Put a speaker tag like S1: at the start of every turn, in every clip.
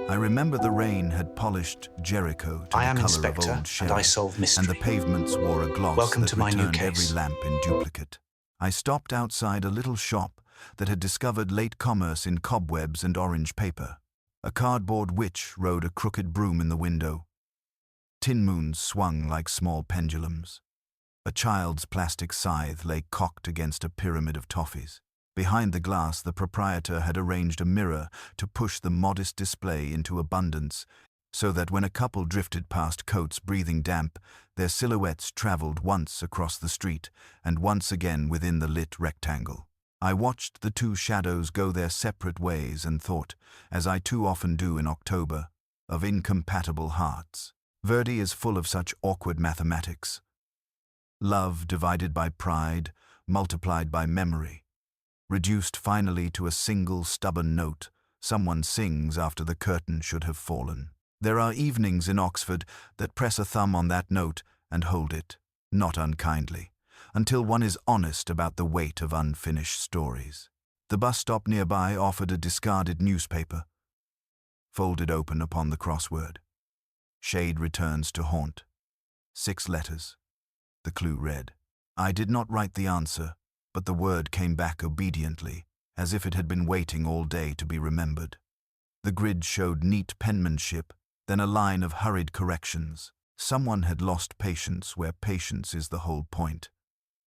S1: I remember the rain had polished Jericho to
S2: I
S1: the
S2: am
S1: color
S2: Inspector,
S1: of old
S2: and
S1: sherry,
S2: I solve mystery.
S1: and the pavements wore a gloss
S2: Welcome
S1: that
S2: to my new
S1: returned every
S2: case.
S1: lamp in duplicate. I stopped outside a little shop that had discovered late commerce in cobwebs and orange paper. A cardboard witch rode a crooked broom in the window. Tin moons swung like small pendulums. A child's plastic scythe lay cocked against a pyramid of toffees. Behind the glass, the proprietor had arranged a mirror to push the modest display into abundance, so that when a couple drifted past coats breathing damp, their silhouettes traveled once across the street and once again within the lit rectangle. I watched the two shadows go their separate ways and thought, as I too often do in October, of incompatible hearts. Verdi is full of such awkward mathematics. Love divided by pride, multiplied by memory. Reduced finally to a single stubborn note, someone sings after the curtain should have fallen. There are evenings in Oxford that press a thumb on that note and hold it, not unkindly, until one is honest about the weight of unfinished stories. The bus stop nearby offered a discarded newspaper, folded open upon the crossword. Shade returns to haunt. 6 letters. The clue read. I did not write the answer, but the word came back obediently, as if it had been waiting all day to be remembered. The grid showed neat penmanship, then a line of hurried corrections. Someone had lost patience where patience is the whole point.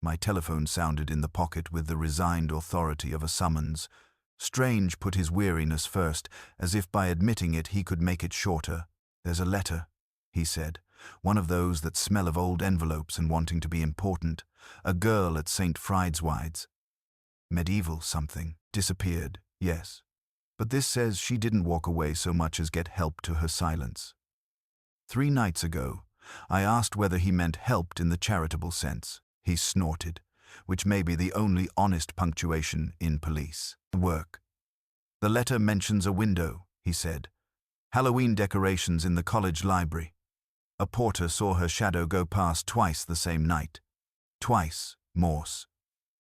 S1: My telephone sounded in the pocket with the resigned authority of a summons. Strange put his weariness first, as if by admitting it he could make it shorter. There's a letter, he said, one of those that smell of old envelopes and wanting to be important. A girl at St. Friedwide's. Medieval something. Disappeared, yes. But this says she didn't walk away so much as get help to her silence. 3 nights ago, I asked whether he meant helped in the charitable sense. He snorted, which may be the only honest punctuation in police work. The letter mentions a window, he said. Halloween decorations in the college library. A porter saw her shadow go past twice the same night. Twice, Morse.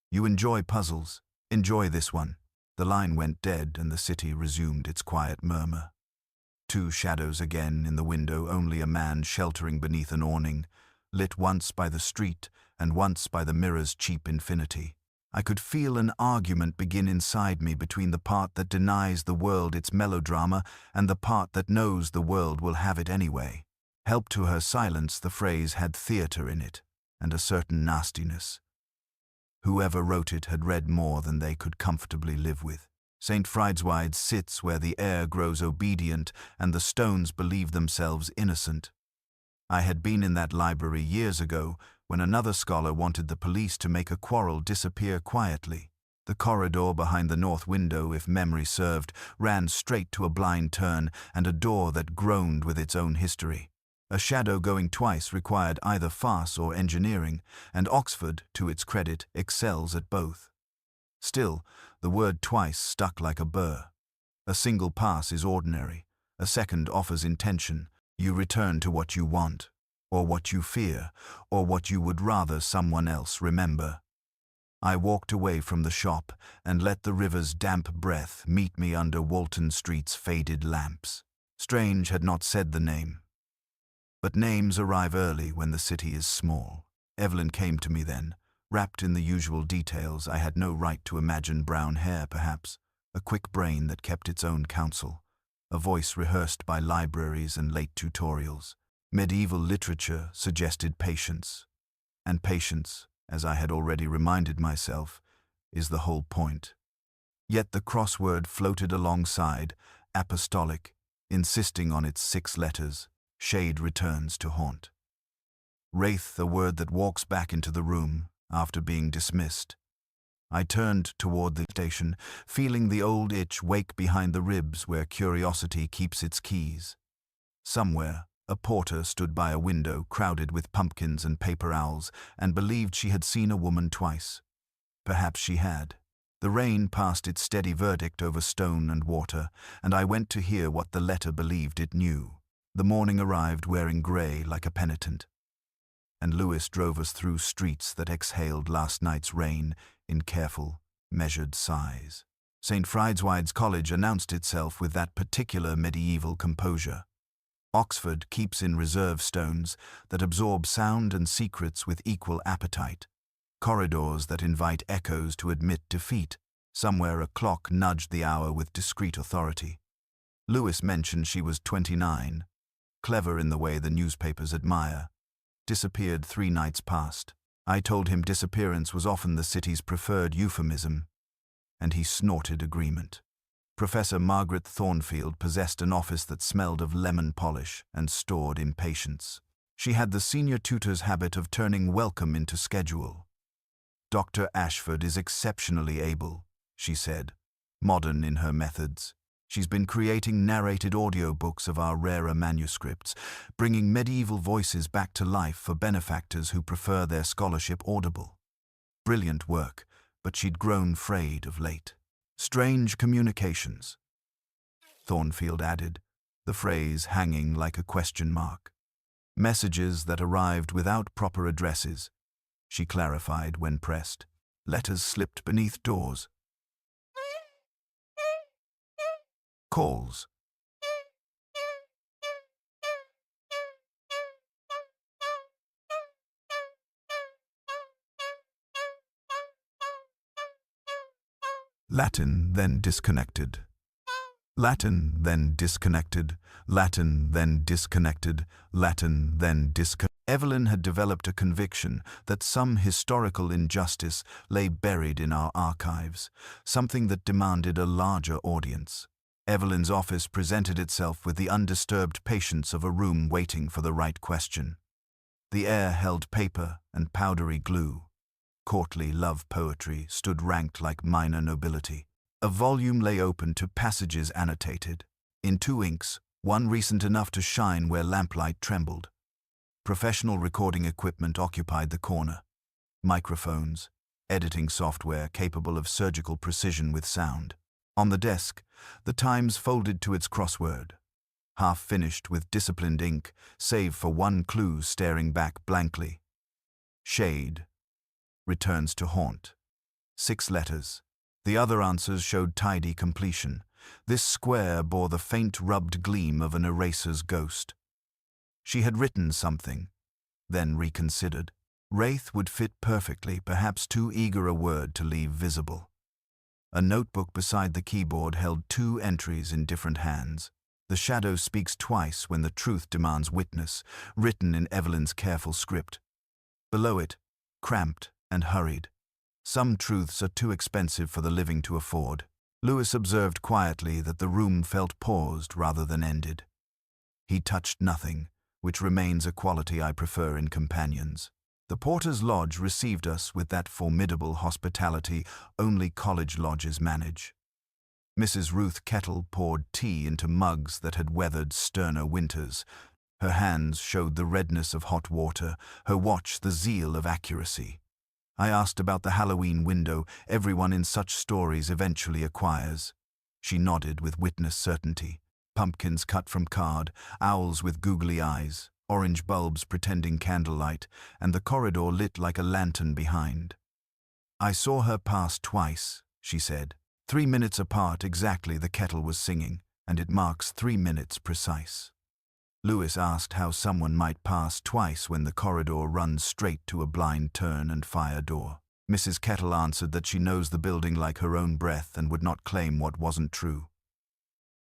S1: You enjoy puzzles. Enjoy this one. The line went dead and the city resumed its quiet murmur. 2 shadows again in the window, only a man sheltering beneath an awning, lit once by the street and once by the mirror's cheap infinity. I could feel an argument begin inside me between the part that denies the world its melodrama and the part that knows the world will have it anyway. Help to her silence, the phrase had theatre in it, and a certain nastiness. Whoever wrote it had read more than they could comfortably live with. St. Friedwide's sits where the air grows obedient and the stones believe themselves innocent. I had been in that library years ago when another scholar wanted the police to make a quarrel disappear quietly. The corridor behind the north window, if memory served, ran straight to a blind turn and a door that groaned with its own history. A shadow going twice required either farce or engineering, and Oxford, to its credit, excels at both. Still, the word twice stuck like a burr. A single pass is ordinary. A second offers intention. You return to what you want, or what you fear, or what you would rather someone else remember. I walked away from the shop and let the river's damp breath meet me under Walton Street's faded lamps. Strange had not said the name. But names arrive early when the city is small. Evelyn came to me then, wrapped in the usual details. I had no right to imagine brown hair, perhaps, a quick brain that kept its own counsel, a voice rehearsed by libraries and late tutorials. Medieval literature suggested patience, and patience, as I had already reminded myself, is the whole point. Yet the crossword floated alongside, apostolic, insisting on its 6 letters. Shade returns to haunt. Wraith, a word that walks back into the room after being dismissed. I turned toward the station, feeling the old itch wake behind the ribs where curiosity keeps its keys. Somewhere, a porter stood by a window crowded with pumpkins and paper owls and believed she had seen a woman twice. Perhaps she had. The rain passed its steady verdict over stone and water, and I went to hear what the letter believed it knew. The morning arrived wearing grey like a penitent, and Lewis drove us through streets that exhaled last night's rain in careful, measured sighs. St. Friedwide's College announced itself with that particular medieval composure. Oxford keeps in reserve stones that absorb sound and secrets with equal appetite, corridors that invite echoes to admit defeat. Somewhere a clock nudged the hour with discreet authority. Lewis mentioned she was 29, clever in the way the newspapers admire. Disappeared 3 nights past. I told him disappearance was often the city's preferred euphemism, and he snorted agreement. Professor Margaret Thornfield possessed an office that smelled of lemon polish and stored impatience. She had the senior tutor's habit of turning welcome into schedule. Dr. Ashford is exceptionally able, she said, modern in her methods. She's been creating narrated audiobooks of our rarer manuscripts, bringing medieval voices back to life for benefactors who prefer their scholarship audible. Brilliant work, but she'd grown frayed of late. Strange communications, Thornfield added, the phrase hanging like a question mark. Messages that arrived without proper addresses, she clarified when pressed. Letters slipped beneath doors. Calls. Latin, then disconnected. Latin, then disconnected. Latin, then disconnected. Latin, then disconnected. Evelyn had developed a conviction that some historical injustice lay buried in our archives, something that demanded a larger audience. Evelyn's office presented itself with the undisturbed patience of a room waiting for the right question. The air held paper and powdery glue. Courtly love poetry stood ranked like minor nobility. A volume lay open to passages annotated, in 2 inks, one recent enough to shine where lamplight trembled. Professional recording equipment occupied the corner. Microphones, editing software capable of surgical precision with sound. On the desk, the Times folded to its crossword, half finished with disciplined ink, save for one clue staring back blankly. Shade. Returns to haunt. 6 letters. The other answers showed tidy completion. This square bore the faint rubbed gleam of an eraser's ghost. She had written something, then reconsidered. Wraith would fit perfectly, perhaps too eager a word to leave visible. A notebook beside the keyboard held 2 entries in different hands. The shadow speaks twice when the truth demands witness, written in Evelyn's careful script. Below it, cramped and hurried. Some truths are too expensive for the living to afford. Lewis observed quietly that the room felt paused rather than ended. He touched nothing, which remains a quality I prefer in companions. The Porter's Lodge received us with that formidable hospitality only college lodges manage. Mrs. Ruth Kettle poured tea into mugs that had weathered sterner winters. Her hands showed the redness of hot water, her watch the zeal of accuracy. I asked about the Halloween window everyone in such stories eventually acquires. She nodded with witness certainty. Pumpkins cut from card, owls with googly eyes, orange bulbs pretending candlelight, and the corridor lit like a lantern behind. I saw her pass twice, she said. 3 minutes apart exactly the kettle was singing, and it marks 3 minutes precise. Lewis asked how someone might pass twice when the corridor runs straight to a blind turn and fire door. Mrs. Kettle answered that she knows the building like her own breath and would not claim what wasn't true.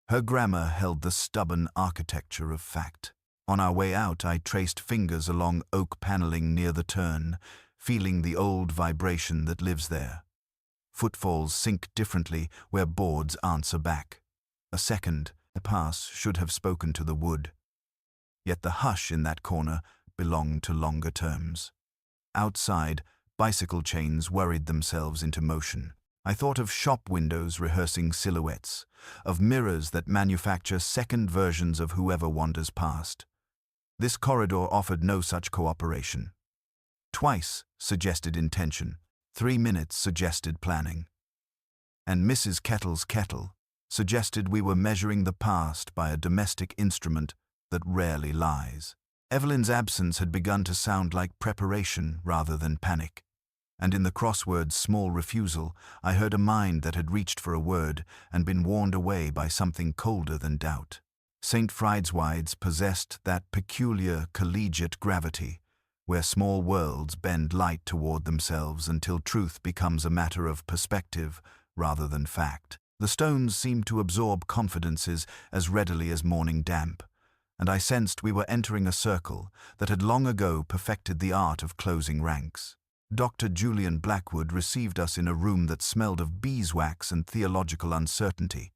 S1: Her grammar held the stubborn architecture of fact. On our way out, I traced fingers along oak paneling near the turn, feeling the old vibration that lives there. Footfalls sink differently where boards answer back. A second, a pass should have spoken to the wood. Yet the hush in that corner belonged to longer terms. Outside, bicycle chains worried themselves into motion. I thought of shop windows rehearsing silhouettes, of mirrors that manufacture second versions of whoever wanders past. This corridor offered no such cooperation. Twice suggested intention, 3 minutes suggested planning. And Mrs. Kettle's kettle suggested we were measuring the past by a domestic instrument that rarely lies. Evelyn's absence had begun to sound like preparation rather than panic. And in the crossword's small refusal, I heard a mind that had reached for a word and been warned away by something colder than doubt. St. Friedeswide's possessed that peculiar collegiate gravity, where small worlds bend light toward themselves until truth becomes a matter of perspective rather than fact. The stones seemed to absorb confidences as readily as morning damp, and I sensed we were entering a circle that had long ago perfected the art of closing ranks. Dr. Julian Blackwood received us in a room that smelled of beeswax and theological uncertainty.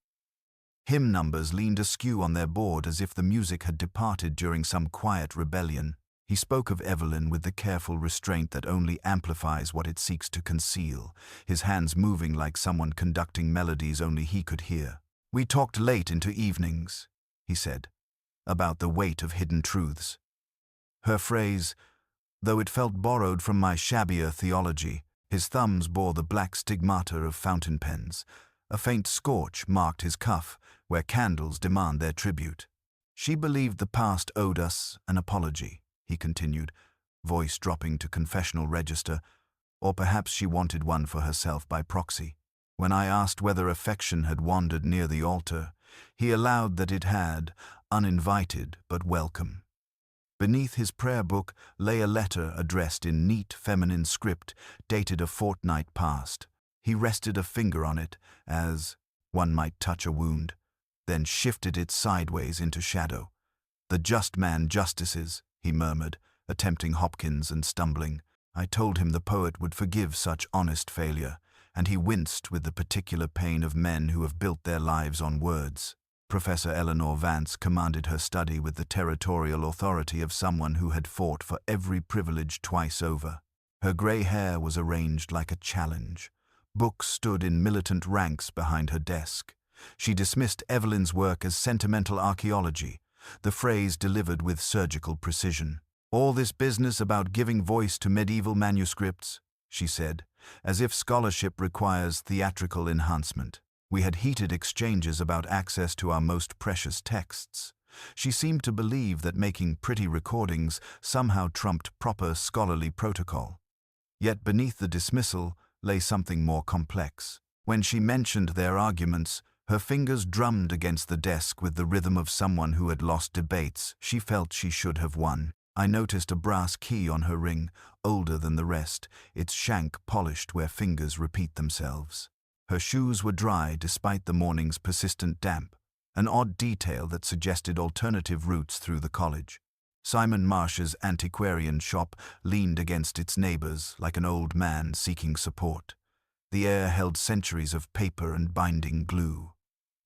S1: Hymn numbers leaned askew on their board as if the music had departed during some quiet rebellion. He spoke of Evelyn with the careful restraint that only amplifies what it seeks to conceal, his hands moving like someone conducting melodies only he could hear. "We talked late into evenings," he said, "about the weight of hidden truths." Her phrase, though it felt borrowed from my shabbier theology, his thumbs bore the black stigmata of fountain pens. A faint scorch marked his cuff, where candles demand their tribute. "She believed the past owed us an apology," he continued, voice dropping to confessional register, "or perhaps she wanted one for herself by proxy. When I asked whether affection had wandered near the altar, he allowed that it had, uninvited but welcome." Beneath his prayer book lay a letter addressed in neat feminine script, dated a fortnight past. He rested a finger on it, as one might touch a wound, then shifted it sideways into shadow. "The just man justices," he murmured, attempting Hopkins and stumbling. I told him the poet would forgive such honest failure, and he winced with the particular pain of men who have built their lives on words. Professor Eleanor Vance commanded her study with the territorial authority of someone who had fought for every privilege twice over. Her grey hair was arranged like a challenge. Books stood in militant ranks behind her desk. She dismissed Evelyn's work as sentimental archaeology, the phrase delivered with surgical precision. "All this business about giving voice to medieval manuscripts," she said, "as if scholarship requires theatrical enhancement." We had heated exchanges about access to our most precious texts. She seemed to believe that making pretty recordings somehow trumped proper scholarly protocol. Yet beneath the dismissal lay something more complex. When she mentioned their arguments, her fingers drummed against the desk with the rhythm of someone who had lost debates she felt she should have won. I noticed a brass key on her ring, older than the rest, its shank polished where fingers repeat themselves. Her shoes were dry despite the morning's persistent damp, an odd detail that suggested alternative routes through the college. Simon Marsh's antiquarian shop leaned against its neighbors like an old man seeking support. The air held centuries of paper and binding glue.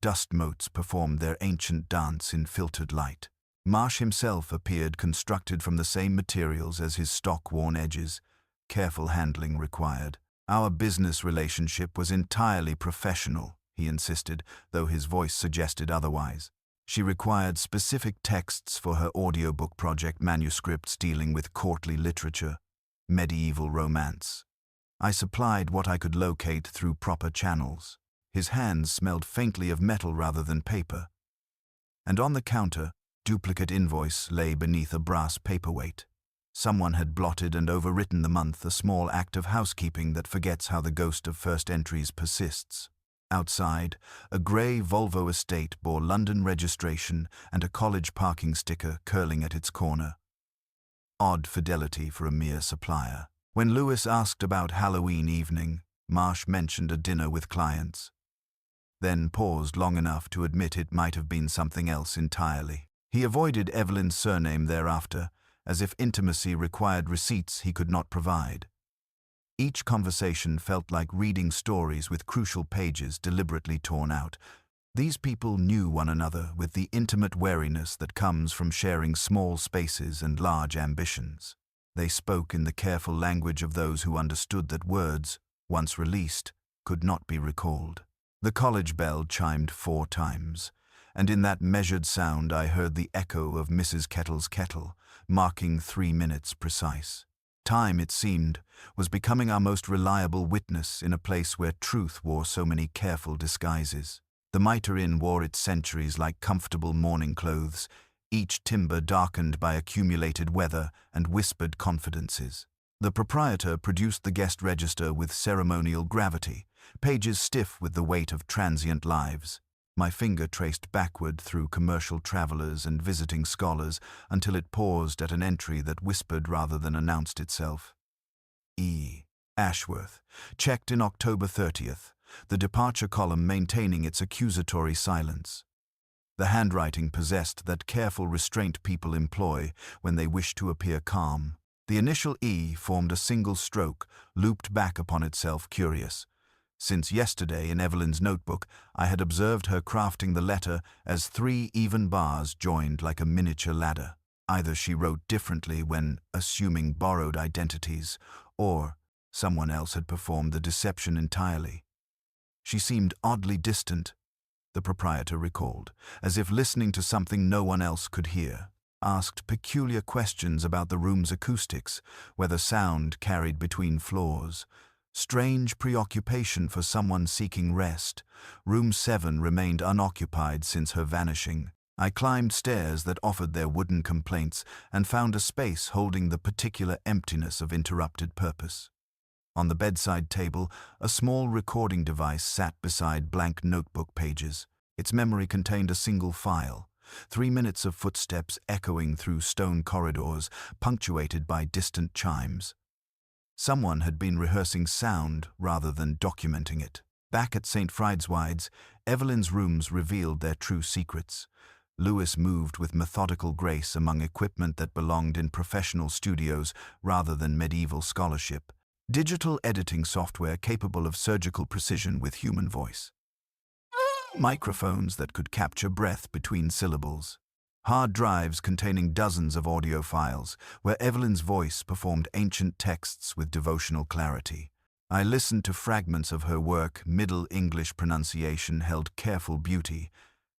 S1: Dust motes performed their ancient dance in filtered light. Marsh himself appeared constructed from the same materials as his stock-worn edges, careful handling required. Our business relationship was entirely professional, he insisted, though his voice suggested otherwise. She required specific texts for her audiobook project, manuscripts dealing with courtly literature, medieval romance. I supplied what I could locate through proper channels. His hands smelled faintly of metal rather than paper. And on the counter, duplicate invoice lay beneath a brass paperweight. Someone had blotted and overwritten the month, a small act of housekeeping that forgets how the ghost of first entries persists. Outside, a grey Volvo estate bore London registration and a college parking sticker curling at its corner. Odd fidelity for a mere supplier. When Lewis asked about Halloween evening, Marsh mentioned a dinner with clients, then paused long enough to admit it might have been something else entirely. He avoided Evelyn's surname thereafter, as if intimacy required receipts he could not provide. Each conversation felt like reading stories with crucial pages deliberately torn out. These people knew one another with the intimate wariness that comes from sharing small spaces and large ambitions. They spoke in the careful language of those who understood that words, once released, could not be recalled. The college bell chimed 4 times, and in that measured sound I heard the echo of Mrs. Kettle's kettle, marking 3 minutes precise. Time, it seemed, was becoming our most reliable witness in a place where truth wore so many careful disguises. The Mitre Inn wore its centuries like comfortable mourning clothes, each timber darkened by accumulated weather and whispered confidences. The proprietor produced the guest register with ceremonial gravity, pages stiff with the weight of transient lives. My finger traced backward through commercial travelers and visiting scholars until it paused at an entry that whispered rather than announced itself. E. Ashworth, checked in October 30th, the departure column maintaining its accusatory silence. The handwriting possessed that careful restraint people employ when they wish to appear calm. The initial E formed a single stroke, looped back upon itself, curious. Since yesterday in Evelyn's notebook, I had observed her crafting the letter as 3 even bars joined like a miniature ladder. Either she wrote differently when assuming borrowed identities, or someone else had performed the deception entirely. She seemed oddly distant, the proprietor recalled, as if listening to something no one else could hear. Asked peculiar questions about the room's acoustics, whether sound carried between floors. Strange preoccupation for someone seeking rest. Room 7 remained unoccupied since her vanishing. I climbed stairs that offered their wooden complaints and found a space holding the particular emptiness of interrupted purpose. On the bedside table, a small recording device sat beside blank notebook pages. Its memory contained a single file. 3 minutes of footsteps echoing through stone corridors, punctuated by distant chimes. Someone had been rehearsing sound rather than documenting it. Back at St. Friedwide's, Evelyn's rooms revealed their true secrets. Lewis moved with methodical grace among equipment that belonged in professional studios rather than medieval scholarship. Digital editing software capable of surgical precision with human voice. Microphones that could capture breath between syllables. Hard drives containing dozens of audio files, where Evelyn's voice performed ancient texts with devotional clarity. I listened to fragments of her work. Middle English pronunciation held careful beauty,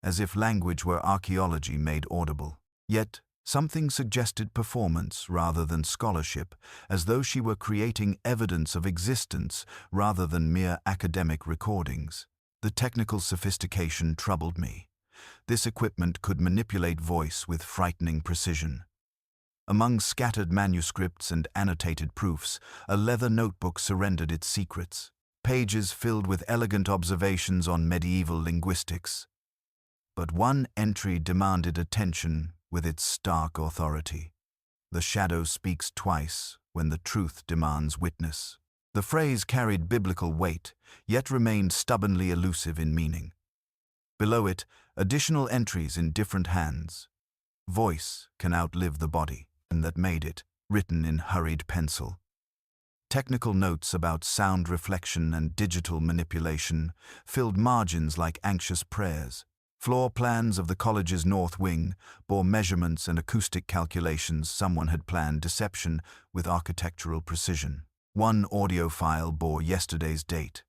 S1: as if language were archaeology made audible. Yet, something suggested performance rather than scholarship, as though she were creating evidence of existence rather than mere academic recordings. The technical sophistication troubled me. This equipment could manipulate voice with frightening precision. Among scattered manuscripts and annotated proofs, a leather notebook surrendered its secrets, pages filled with elegant observations on medieval linguistics. But one entry demanded attention with its stark authority. The shadow speaks twice when the truth demands witness. The phrase carried biblical weight, yet remained stubbornly elusive in meaning. Below it, additional entries in different hands. Voice can outlive the body, and that made it, written in hurried pencil. Technical notes about sound reflection and digital manipulation filled margins like anxious prayers. Floor plans of the college's north wing bore measurements and acoustic calculations. Someone had planned deception with architectural precision. One audio file bore yesterday's date.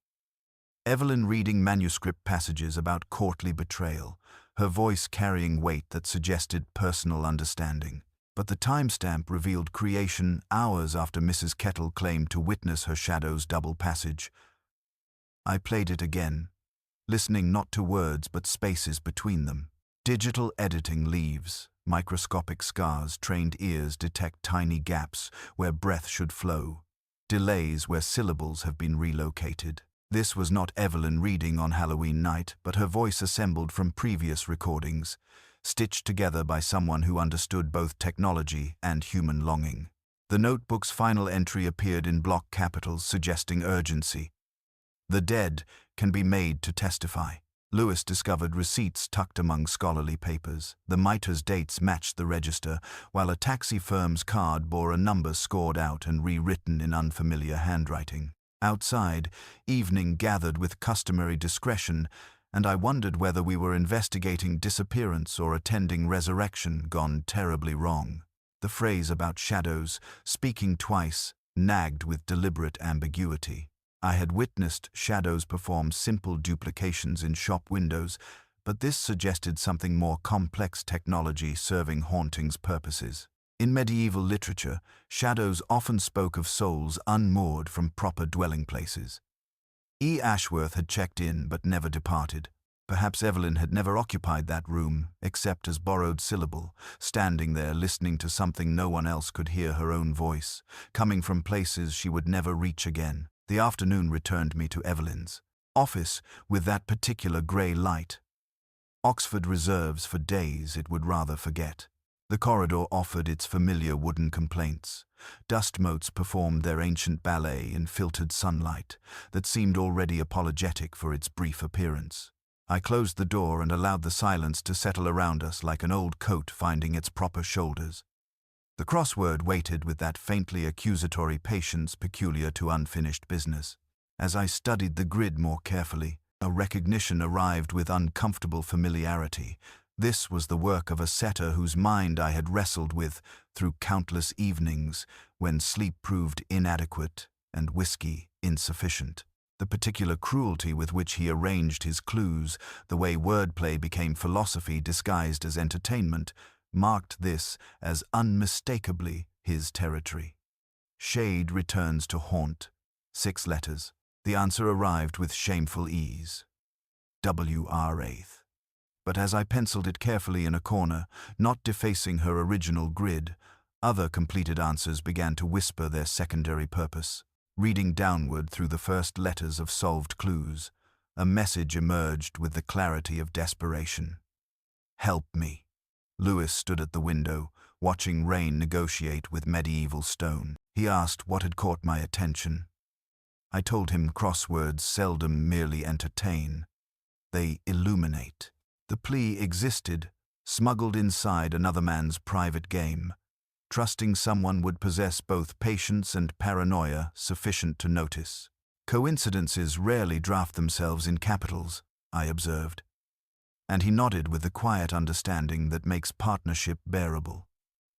S1: Evelyn reading manuscript passages about courtly betrayal, her voice carrying weight that suggested personal understanding. But the timestamp revealed creation hours after Mrs. Kettle claimed to witness her shadow's double passage. I played it again, listening not to words but spaces between them. Digital editing leaves microscopic scars. Trained ears detect tiny gaps where breath should flow, delays where syllables have been relocated. This was not Evelyn reading on Halloween night, but her voice assembled from previous recordings, stitched together by someone who understood both technology and human longing. The notebook's final entry appeared in block capitals, suggesting urgency. The dead can be made to testify. Lewis discovered receipts tucked among scholarly papers. The mitres' dates matched the register, while a taxi firm's card bore a number scored out and rewritten in unfamiliar handwriting. Outside, evening gathered with customary discretion, and I wondered whether we were investigating disappearance or attending resurrection gone terribly wrong. The phrase about shadows, speaking twice, nagged with deliberate ambiguity. I had witnessed shadows perform simple duplications in shop windows, but this suggested something more complex technology serving hauntings purposes. In medieval literature, shadows often spoke of souls unmoored from proper dwelling places. E. Ashworth had checked in but never departed. Perhaps Evelyn had never occupied that room, except as borrowed syllable, standing there listening to something no one else could hear, her own voice, coming from places she would never reach again. The afternoon returned me to Evelyn's office with that particular grey light. Oxford reserves for days it would rather forget. The corridor offered its familiar wooden complaints. Dust motes performed their ancient ballet in filtered sunlight that seemed already apologetic for its brief appearance. I closed the door and allowed the silence to settle around us like an old coat finding its proper shoulders. The crossword waited with that faintly accusatory patience peculiar to unfinished business. As I studied the grid more carefully, a recognition arrived with uncomfortable familiarity. This was the work of a setter whose mind I had wrestled with through countless evenings when sleep proved inadequate and whiskey insufficient. The particular cruelty with which he arranged his clues, the way wordplay became philosophy disguised as entertainment, marked this as unmistakably his territory. Shade returns to haunt. 6 letters. The answer arrived with shameful ease. WR8th. But as I penciled it carefully in a corner, not defacing her original grid, other completed answers began to whisper their secondary purpose. Reading downward through the first letters of solved clues, a message emerged with the clarity of desperation. Help me. Lewis stood at the window, watching rain negotiate with medieval stone. He asked what had caught my attention. I told him crosswords seldom merely entertain. They illuminate. The plea existed, smuggled inside another man's private game. Trusting someone would possess both patience and paranoia sufficient to notice. Coincidences rarely draft themselves in capitals, I observed. And he nodded with the quiet understanding that makes partnership bearable.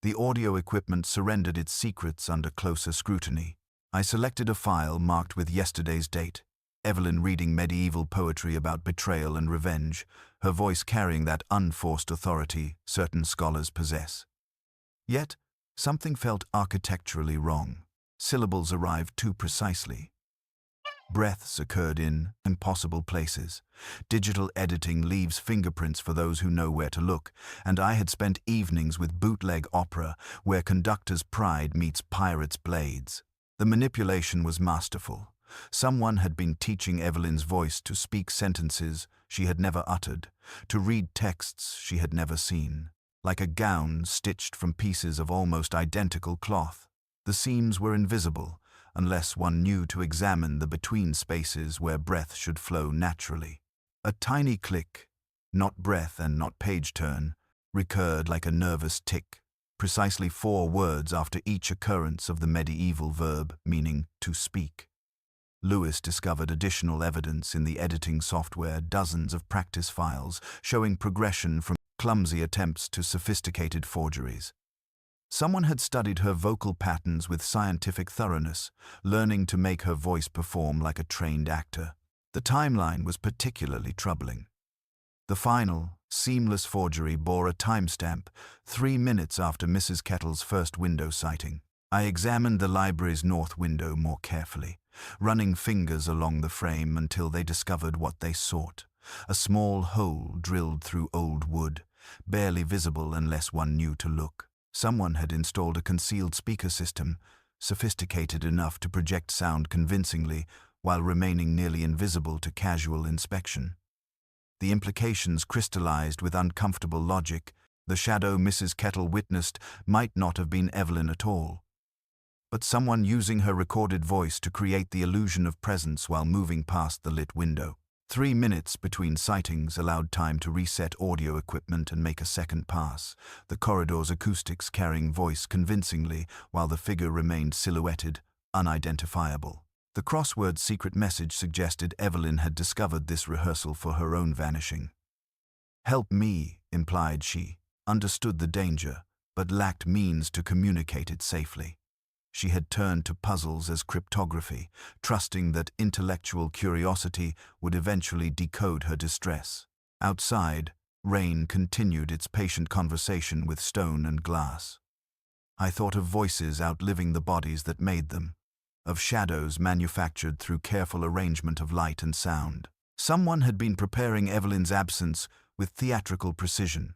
S1: The audio equipment surrendered its secrets under closer scrutiny. I selected a file marked with yesterday's date. Evelyn reading medieval poetry about betrayal and revenge, her voice carrying that unforced authority certain scholars possess. Yet, something felt architecturally wrong. Syllables arrived too precisely. Breaths occurred in impossible places. Digital editing leaves fingerprints for those who know where to look, and I had spent evenings with bootleg opera where conductor's pride meets pirate's blades. The manipulation was masterful. Someone had been teaching Evelyn's voice to speak sentences she had never uttered, to read texts she had never seen. Like a gown stitched from pieces of almost identical cloth. The seams were invisible, unless one knew to examine the between spaces where breath should flow naturally. A tiny click, not breath and not page turn, recurred like a nervous tick, precisely 4 words after each occurrence of the medieval verb meaning to speak. Lewis discovered additional evidence in the editing software, dozens of practice files showing progression from clumsy attempts to sophisticated forgeries. Someone had studied her vocal patterns with scientific thoroughness, learning to make her voice perform like a trained actor. The timeline was particularly troubling. The final, seamless forgery bore a timestamp, 3 minutes after Mrs. Kettle's first window sighting. I examined the library's north window more carefully, running fingers along the frame until they discovered what they sought. A small hole drilled through old wood, barely visible unless one knew to look. Someone had installed a concealed speaker system, sophisticated enough to project sound convincingly while remaining nearly invisible to casual inspection. The implications crystallized with uncomfortable logic. The shadow Mrs. Kettle witnessed might not have been Evelyn at all, but someone using her recorded voice to create the illusion of presence while moving past the lit window. 3 minutes between sightings allowed time to reset audio equipment and make a second pass, the corridor's acoustics carrying voice convincingly while the figure remained silhouetted, unidentifiable. The crossword's secret message suggested Evelyn had discovered this rehearsal for her own vanishing. Help me, implied she, understood the danger, but lacked means to communicate it safely. She had turned to puzzles as cryptography, trusting that intellectual curiosity would eventually decode her distress. Outside, rain continued its patient conversation with stone and glass. I thought of voices outliving the bodies that made them, of shadows manufactured through careful arrangement of light and sound. Someone had been preparing Evelyn's absence with theatrical precision,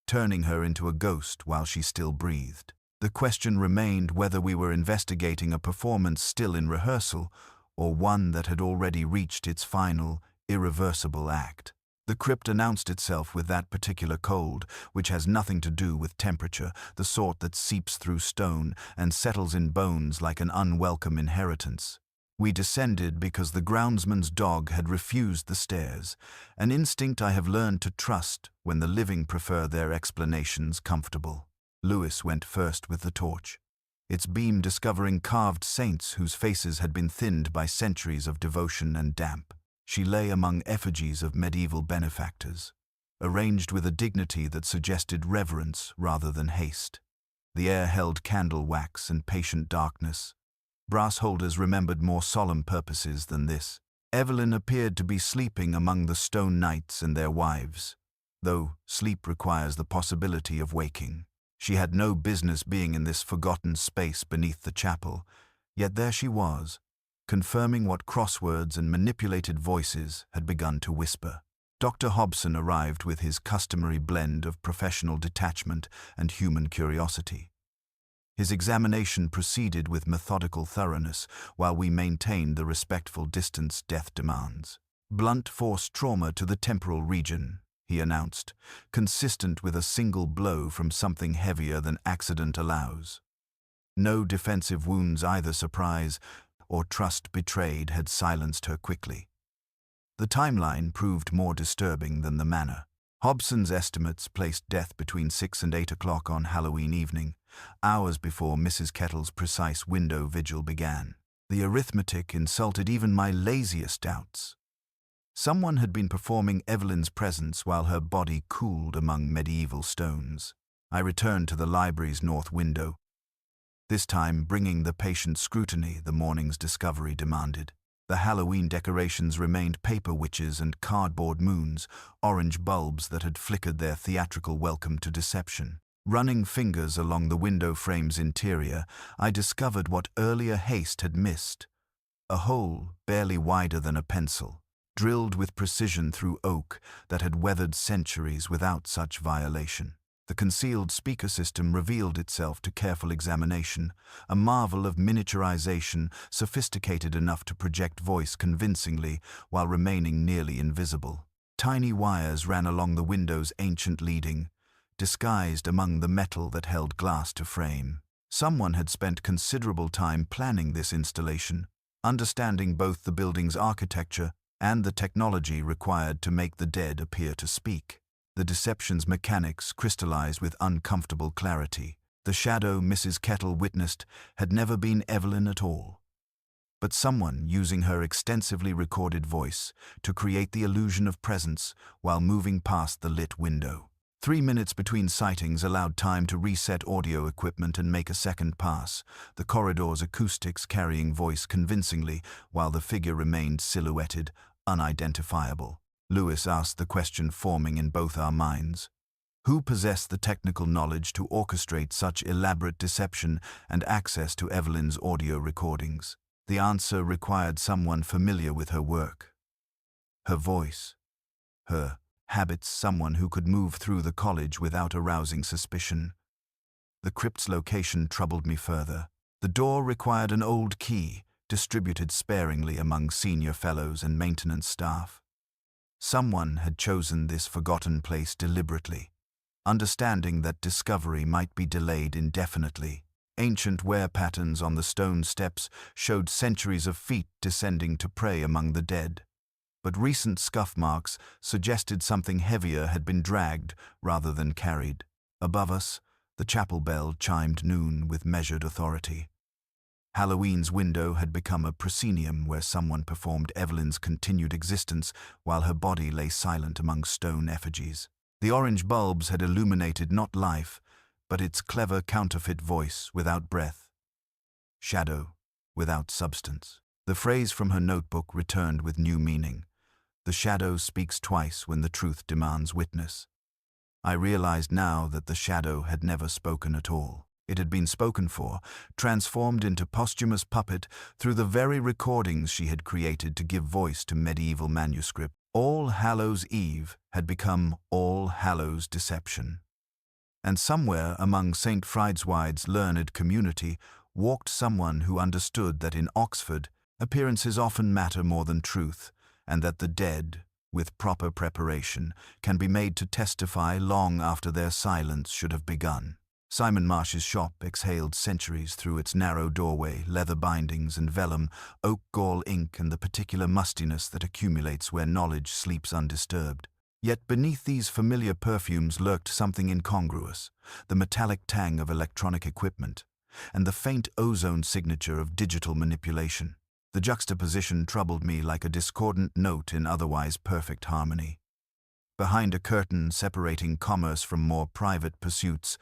S1: turning her into a ghost while she still breathed. The question remained whether we were investigating a performance still in rehearsal or one that had already reached its final, irreversible act. The crypt announced itself with that particular cold, which has nothing to do with temperature, the sort that seeps through stone and settles in bones like an unwelcome inheritance. We descended because the groundsman's dog had refused the stairs, an instinct I have learned to trust when the living prefer their explanations comfortable. Lewis went first with the torch, its beam discovering carved saints whose faces had been thinned by centuries of devotion and damp. She lay among effigies of medieval benefactors, arranged with a dignity that suggested reverence rather than haste. The air held candle wax and patient darkness. Brass holders remembered more solemn purposes than this. Evelyn appeared to be sleeping among the stone knights and their wives, though sleep requires the possibility of waking. She had no business being in this forgotten space beneath the chapel, yet there she was, confirming what crosswords and manipulated voices had begun to whisper. Dr. Hobson arrived with his customary blend of professional detachment and human curiosity. His examination proceeded with methodical thoroughness while we maintained the respectful distance death demands. Blunt force trauma to the temporal region, he announced, consistent with a single blow from something heavier than accident allows. No defensive wounds, either surprise or trust betrayed, had silenced her quickly. The timeline proved more disturbing than the manner. Hobson's estimates placed death between 6 and 8 o'clock on Halloween evening, hours before Mrs. Kettle's precise window vigil began. The arithmetic insulted even my laziest doubts. Someone had been performing Evelyn's presence while her body cooled among medieval stones. I returned to the library's north window, this time bringing the patient scrutiny the morning's discovery demanded. The Halloween decorations remained paper witches and cardboard moons, orange bulbs that had flickered their theatrical welcome to deception. Running fingers along the window frame's interior, I discovered what earlier haste had missed. A hole barely wider than a pencil, drilled with precision through oak that had weathered centuries without such violation. The concealed speaker system revealed itself to careful examination, a marvel of miniaturization sophisticated enough to project voice convincingly while remaining nearly invisible. Tiny wires ran along the window's ancient leading, disguised among the metal that held glass to frame. Someone had spent considerable time planning this installation, understanding both the building's architecture and the technology required to make the dead appear to speak. The deception's mechanics crystallized with uncomfortable clarity. The shadow Mrs. Kettle witnessed had never been Evelyn at all, but someone using her extensively recorded voice to create the illusion of presence while moving past the lit window. 3 minutes between sightings allowed time to reset audio equipment and make a second pass, the corridor's acoustics carrying voice convincingly while the figure remained silhouetted, unidentifiable. Lewis asked the question forming in both our minds. Who possessed the technical knowledge to orchestrate such elaborate deception and access to Evelyn's audio recordings? The answer required someone familiar with her work. Her voice, her habits, someone who could move through the college without arousing suspicion. The crypt's location troubled me further. The door required an old key, distributed sparingly among senior fellows and maintenance staff. Someone had chosen this forgotten place deliberately, understanding that discovery might be delayed indefinitely. Ancient wear patterns on the stone steps showed centuries of feet descending to prey among the dead, but recent scuff marks suggested something heavier had been dragged rather than carried. Above us, the chapel bell chimed noon with measured authority. Halloween's window had become a proscenium where someone performed Evelyn's continued existence while her body lay silent among stone effigies. The orange bulbs had illuminated not life, but its clever counterfeit voice without breath, shadow without substance. The phrase from her notebook returned with new meaning. The shadow speaks twice when the truth demands witness. I realized now that the shadow had never spoken at all. It had been spoken for, transformed into posthumous puppet through the very recordings she had created to give voice to medieval manuscript. All Hallows Eve had become All Hallows Deception. And somewhere among St. Fridswide's learned community walked someone who understood that in Oxford appearances often matter more than truth, and that the dead, with proper preparation, can be made to testify long after their silence should have begun. Simon Marsh's shop exhaled centuries through its narrow doorway, leather bindings and vellum, oak gall ink and the particular mustiness that accumulates where knowledge sleeps undisturbed. Yet beneath these familiar perfumes lurked something incongruous, the metallic tang of electronic equipment, and the faint ozone signature of digital manipulation. The juxtaposition troubled me like a discordant note in otherwise perfect harmony. Behind a curtain separating commerce from more private pursuits,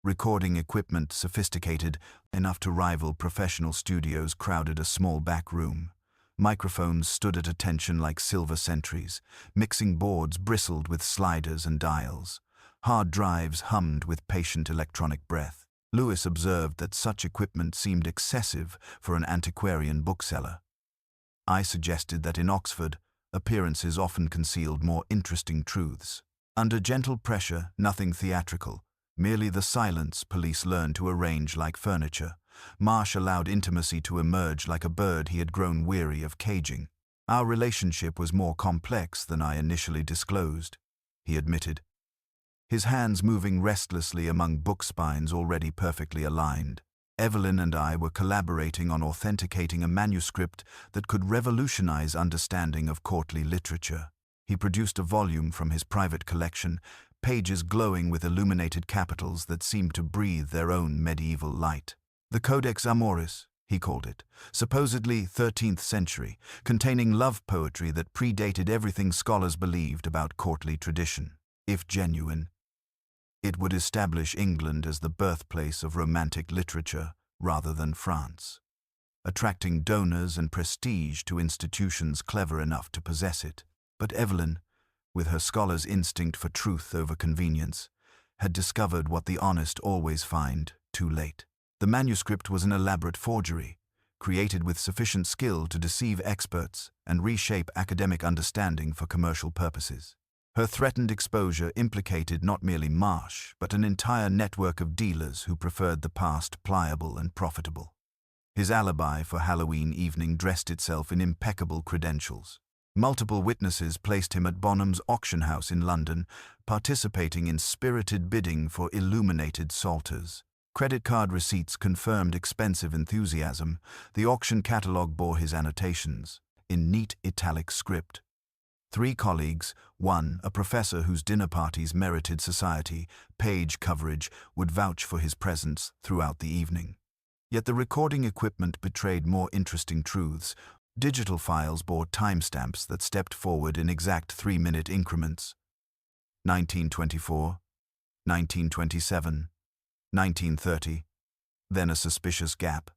S1: recording equipment sophisticated enough to rival professional studios crowded a small back room. Microphones stood at attention like silver sentries. Mixing boards bristled with sliders and dials. Hard drives hummed with patient electronic breath. Lewis observed that such equipment seemed excessive for an antiquarian bookseller. I suggested that in Oxford, appearances often concealed more interesting truths. Under gentle pressure, nothing theatrical, merely the silence police learned to arrange like furniture. Marsh allowed intimacy to emerge like a bird he had grown weary of caging. Our relationship was more complex than I initially disclosed, he admitted, his hands moving restlessly among book spines already perfectly aligned. Evelyn and I were collaborating on authenticating a manuscript that could revolutionize understanding of courtly literature. He produced a volume from his private collection, pages glowing with illuminated capitals that seemed to breathe their own medieval light. The Codex Amoris, he called it, supposedly 13th century, containing love poetry that predated everything scholars believed about courtly tradition. If genuine, it would establish England as the birthplace of romantic literature rather than France, attracting donors and prestige to institutions clever enough to possess it. But Evelyn, with her scholar's instinct for truth over convenience, had discovered what the honest always find too late. The manuscript was an elaborate forgery, created with sufficient skill to deceive experts and reshape academic understanding for commercial purposes. Her threatened exposure implicated not merely Marsh, but an entire network of dealers who preferred the past pliable and profitable. His alibi for Halloween evening dressed itself in impeccable credentials. Multiple witnesses placed him at Bonham's auction house in London, participating in spirited bidding for illuminated psalters. Credit card receipts confirmed expensive enthusiasm. The auction catalogue bore his annotations, in neat italic script. 3 colleagues, one, a professor whose dinner parties merited society, page coverage, would vouch for his presence throughout the evening. Yet the recording equipment betrayed more interesting truths. Digital files bore timestamps that stepped forward in exact 3-minute increments. 1924, 1927, 1930, then a suspicious gap,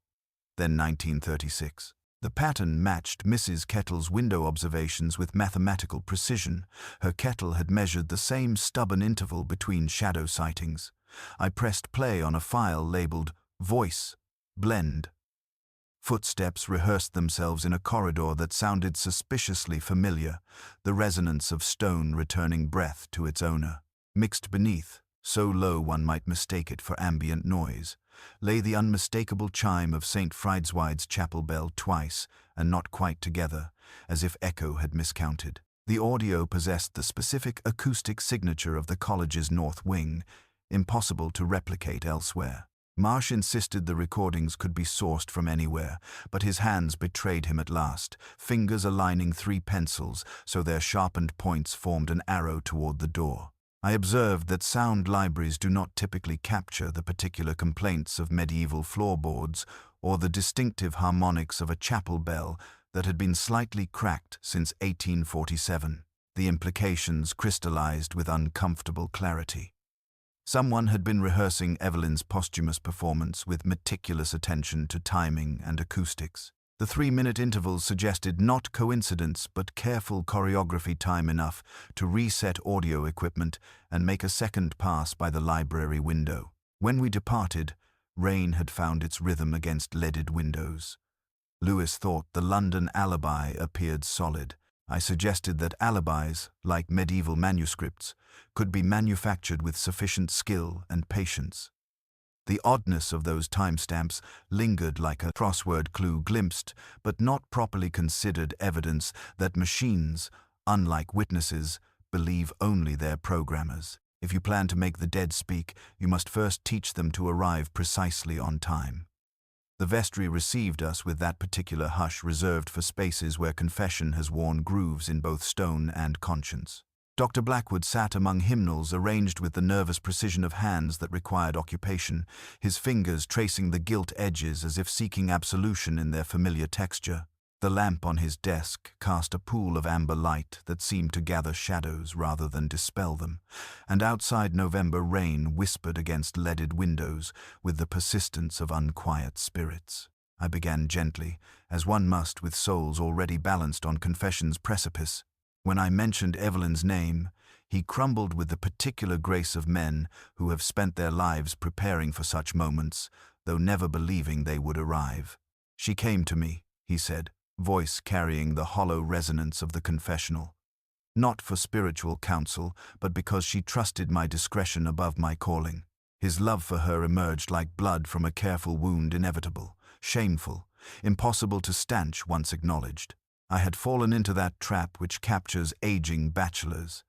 S1: then 1936. The pattern matched Mrs. Kettle's window observations with mathematical precision. Her kettle had measured the same stubborn interval between shadow sightings. I pressed play on a file labeled Voice, Blend. Footsteps rehearsed themselves in a corridor that sounded suspiciously familiar, the resonance of stone returning breath to its owner. Mixed beneath, so low one might mistake it for ambient noise, lay the unmistakable chime of St. Fridswide's chapel bell twice, and not quite together, as if echo had miscounted. The audio possessed the specific acoustic signature of the college's north wing, impossible to replicate elsewhere. Marsh insisted the recordings could be sourced from anywhere, but his hands betrayed him at last, fingers aligning 3 pencils so their sharpened points formed an arrow toward the door. I observed that sound libraries do not typically capture the particular complaints of medieval floorboards or the distinctive harmonics of a chapel bell that had been slightly cracked since 1847. The implications crystallized with uncomfortable clarity. Someone had been rehearsing Evelyn's posthumous performance with meticulous attention to timing and acoustics. The 3-minute intervals suggested not coincidence but careful choreography, time enough to reset audio equipment and make a second pass by the library window. When we departed, rain had found its rhythm against leaded windows. Lewis thought the London alibi appeared solid. I suggested that alibis, like medieval manuscripts, could be manufactured with sufficient skill and patience. The oddness of those timestamps lingered like a crossword clue glimpsed, but not properly considered evidence that machines, unlike witnesses, believe only their programmers. If you plan to make the dead speak, you must first teach them to arrive precisely on time. The vestry received us with that particular hush reserved for spaces where confession has worn grooves in both stone and conscience. Dr. Blackwood sat among hymnals arranged with the nervous precision of hands that required occupation, his fingers tracing the gilt edges as if seeking absolution in their familiar texture. The lamp on his desk cast a pool of amber light that seemed to gather shadows rather than dispel them, and outside November rain whispered against leaded windows with the persistence of unquiet spirits. I began gently, as one must with souls already balanced on confession's precipice. When I mentioned Evelyn's name, he crumbled with the particular grace of men who have spent their lives preparing for such moments, though never believing they would arrive. "She came to me," he said, voice carrying the hollow resonance of the confessional. "Not for spiritual counsel, but because she trusted my discretion above my calling." His love for her emerged like blood from a careful wound, inevitable, shameful, impossible to stanch once acknowledged. "I had fallen into that trap which captures aging bachelors,"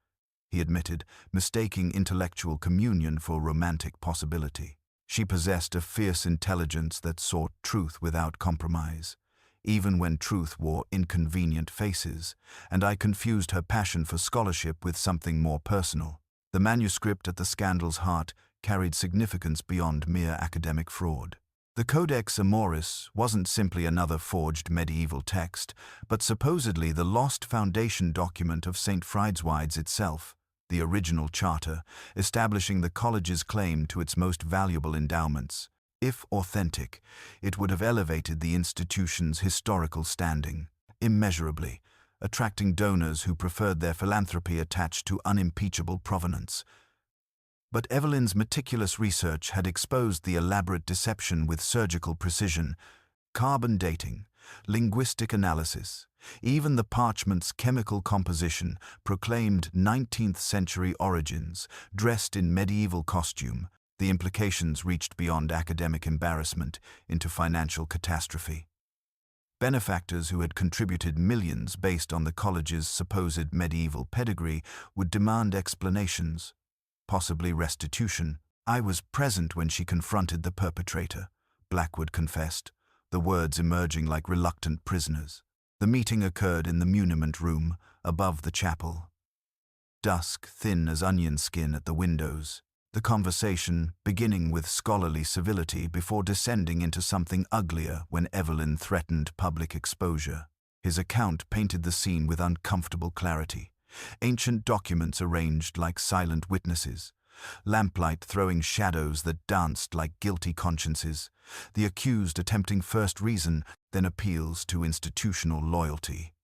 S1: he admitted, mistaking intellectual communion for romantic possibility. "She possessed a fierce intelligence that sought truth without compromise, even when truth wore inconvenient faces, and I confused her passion for scholarship with something more personal. The manuscript at the scandal's heart carried significance beyond mere academic fraud. The Codex Amoris wasn't simply another forged medieval text, but supposedly the lost foundation document of St. Friedzweigs itself, the original charter, establishing the college's claim to its most valuable endowments. If authentic, it would have elevated the institution's historical standing immeasurably, attracting donors who preferred their philanthropy attached to unimpeachable provenance. But Evelyn's meticulous research had exposed the elaborate deception with surgical precision, carbon dating, linguistic analysis, even the parchment's chemical composition proclaimed 19th-century origins, dressed in medieval costume. The implications reached beyond academic embarrassment into financial catastrophe. Benefactors who had contributed millions based on the college's supposed medieval pedigree would demand explanations, possibly restitution. "I was present when she confronted the perpetrator," Blackwood confessed, the words emerging like reluctant prisoners. "The meeting occurred in the muniment room, above the chapel. Dusk, thin as onion skin at the windows. The conversation beginning with scholarly civility before descending into something uglier when Evelyn threatened public exposure. His account painted the scene with uncomfortable clarity. Ancient documents arranged like silent witnesses, lamplight throwing shadows that danced like guilty consciences, the accused attempting first reason, then appeals to institutional loyalty.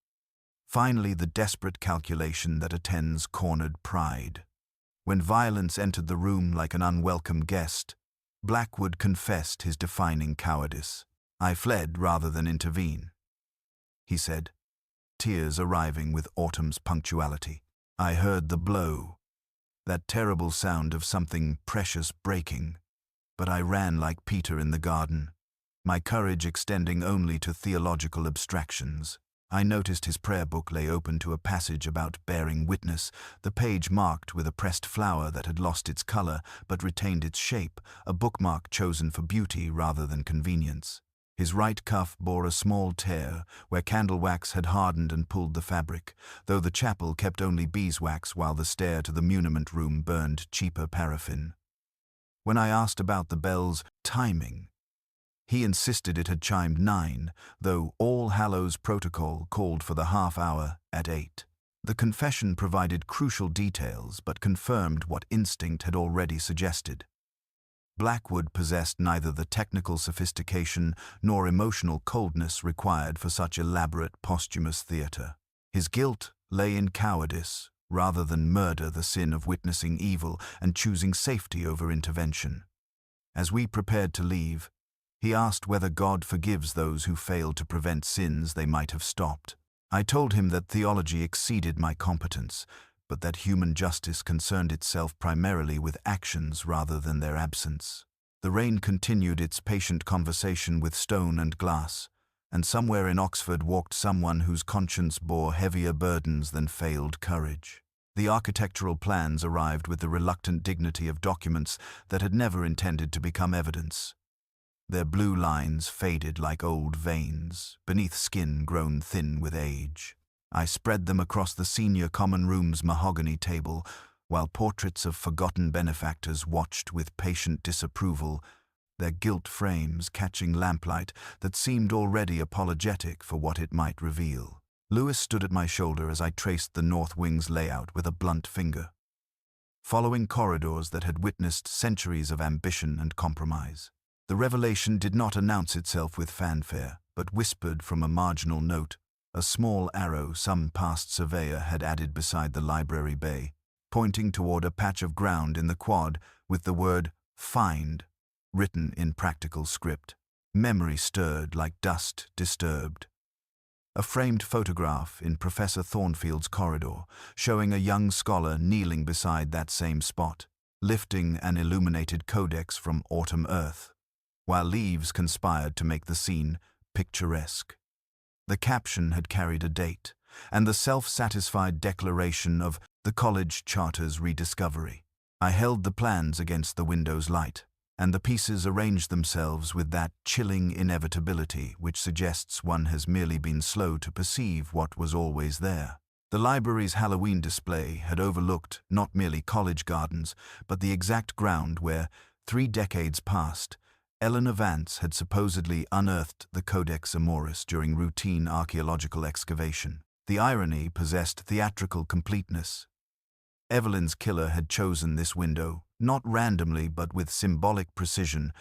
S1: Finally, the desperate calculation that attends cornered pride. When violence entered the room like an unwelcome guest, Blackwood confessed his defining cowardice. "I fled rather than intervene," he said, tears arriving with autumn's punctuality. "I heard the blow, that terrible sound of something precious breaking, but I ran like Peter in the garden, my courage extending only to theological abstractions. I noticed his prayer book lay open to a passage about bearing witness, the page marked with a pressed flower that had lost its color but retained its shape, a bookmark chosen for beauty rather than convenience. His right cuff bore a small tear where candle wax had hardened and pulled the fabric, though the chapel kept only beeswax while the stair to the muniment room burned cheaper paraffin. When I asked about the bell's timing, he insisted it had chimed 9, though All Hallows protocol called for the half-hour at 8. The confession provided crucial details but confirmed what instinct had already suggested. Blackwood possessed neither the technical sophistication nor emotional coldness required for such elaborate posthumous theater. His guilt lay in cowardice, rather than murder, the sin of witnessing evil and choosing safety over intervention. As we prepared to leave, he asked whether God forgives those who fail to prevent sins they might have stopped. I told him that theology exceeded my competence, but that human justice concerned itself primarily with actions rather than their absence. The rain continued its patient conversation with stone and glass, and somewhere in Oxford walked someone whose conscience bore heavier burdens than failed courage. The architectural plans arrived with the reluctant dignity of documents that had never intended to become evidence. Their blue lines faded like old veins, beneath skin grown thin with age. I spread them across the senior common room's mahogany table, while portraits of forgotten benefactors watched with patient disapproval, their gilt frames catching lamplight that seemed already apologetic for what it might reveal. Lewis stood at my shoulder as I traced the north wing's layout with a blunt finger, following corridors that had witnessed centuries of ambition and compromise. The revelation did not announce itself with fanfare, but whispered from a marginal note, a small arrow some past surveyor had added beside the library bay, pointing toward a patch of ground in the quad with the word "find" written in practical script. Memory stirred like dust disturbed. A framed photograph in Professor Thornfield's corridor, showing a young scholar kneeling beside that same spot, lifting an illuminated codex from autumn earth, while leaves conspired to make the scene picturesque. The caption had carried a date, and the self-satisfied declaration of the college charter's rediscovery. I held the plans against the window's light, and the pieces arranged themselves with that chilling inevitability which suggests one has merely been slow to perceive what was always there. The library's Halloween display had overlooked not merely college gardens, but the exact ground where, 3 decades past, Eleanor Vance had supposedly unearthed the Codex Amoris during routine archaeological excavation. The irony possessed theatrical completeness. Evelyn's killer had chosen this window, not randomly but with symbolic precision,